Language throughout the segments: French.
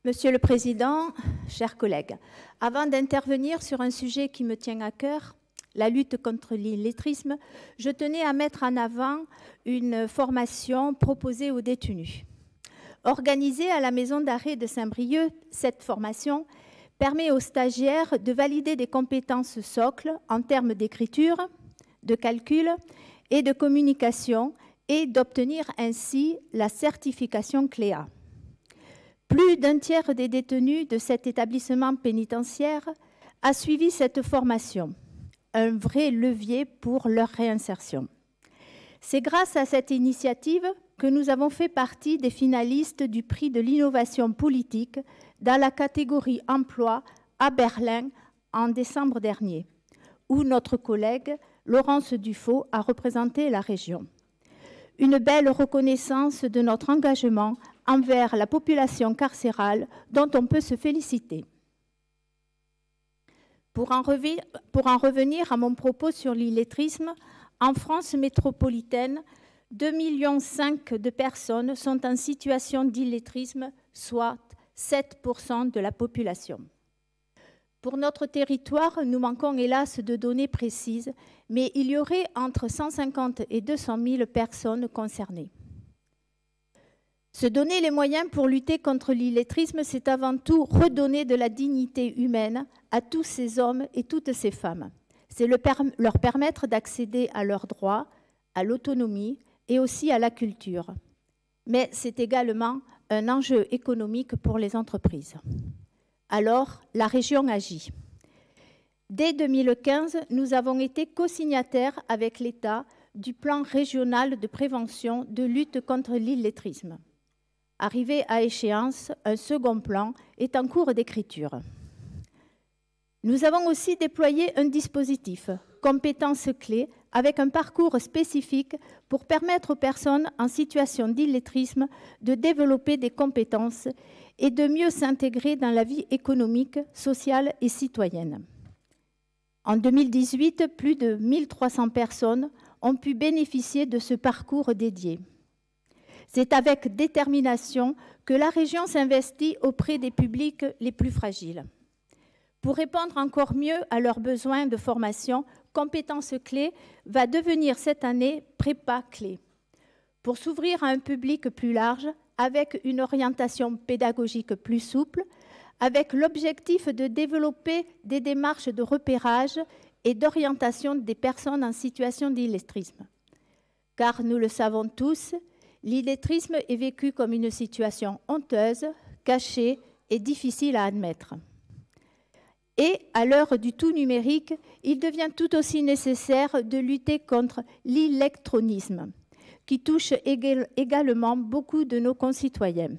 Monsieur le Président, chers collègues, avant d'intervenir sur un sujet qui me tient à cœur, la lutte contre l'illettrisme, je tenais à mettre en avant une formation proposée aux détenus. Organisée à la maison d'arrêt de Saint-Brieuc, cette formation permet aux stagiaires de valider des compétences socles en termes d'écriture, de calcul et de communication et d'obtenir ainsi la certification CLEA. Plus d'un tiers des détenus de cet établissement pénitentiaire a suivi cette formation, un vrai levier pour leur réinsertion. C'est grâce à cette initiative que nous avons fait partie des finalistes du prix de l'innovation politique dans la catégorie emploi à Berlin en décembre dernier, où notre collègue Laurence Dufaux a représenté la région. Une belle reconnaissance de notre engagement envers la population carcérale dont on peut se féliciter. Pour en revenir à mon propos sur l'illettrisme, en France métropolitaine, 2,5 millions de personnes sont en situation d'illettrisme, soit 7% de la population. Pour notre territoire, nous manquons hélas de données précises, mais il y aurait entre 150 et 200 000 personnes concernées. Se donner les moyens pour lutter contre l'illettrisme, c'est avant tout redonner de la dignité humaine à tous ces hommes et toutes ces femmes. C'est leur permettre d'accéder à leurs droits, à l'autonomie et aussi à la culture. Mais c'est également un enjeu économique pour les entreprises. Alors, la région agit. Dès 2015, nous avons été co-signataires avec l'État du plan régional de prévention de lutte contre l'illettrisme. Arrivé à échéance, un second plan est en cours d'écriture. Nous avons aussi déployé un dispositif, compétences clés, avec un parcours spécifique pour permettre aux personnes en situation d'illettrisme de développer des compétences et de mieux s'intégrer dans la vie économique, sociale et citoyenne. En 2018, plus de 1300 personnes ont pu bénéficier de ce parcours dédié. C'est avec détermination que la région s'investit auprès des publics les plus fragiles. Pour répondre encore mieux à leurs besoins de formation, Compétences clés va devenir cette année Prépa clé. Pour s'ouvrir à un public plus large, avec une orientation pédagogique plus souple, avec l'objectif de développer des démarches de repérage et d'orientation des personnes en situation d'illettrisme. Car nous le savons tous, l'illettrisme est vécu comme une situation honteuse, cachée et difficile à admettre. Et à l'heure du tout numérique, il devient tout aussi nécessaire de lutter contre l'illectronisme, qui touche également beaucoup de nos concitoyens.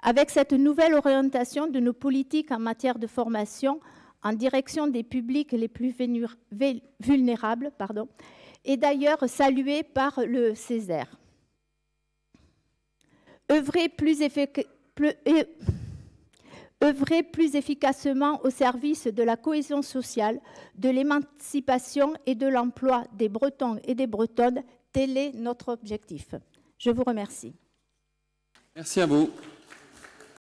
Avec cette nouvelle orientation de nos politiques en matière de formation en direction des publics les plus vulnérables, est d'ailleurs saluée par le Césaire. Œuvrer plus efficacement au service de la cohésion sociale, de l'émancipation et de l'emploi des Bretons et des Bretonnes, tel est notre objectif. Je vous remercie. Merci à vous.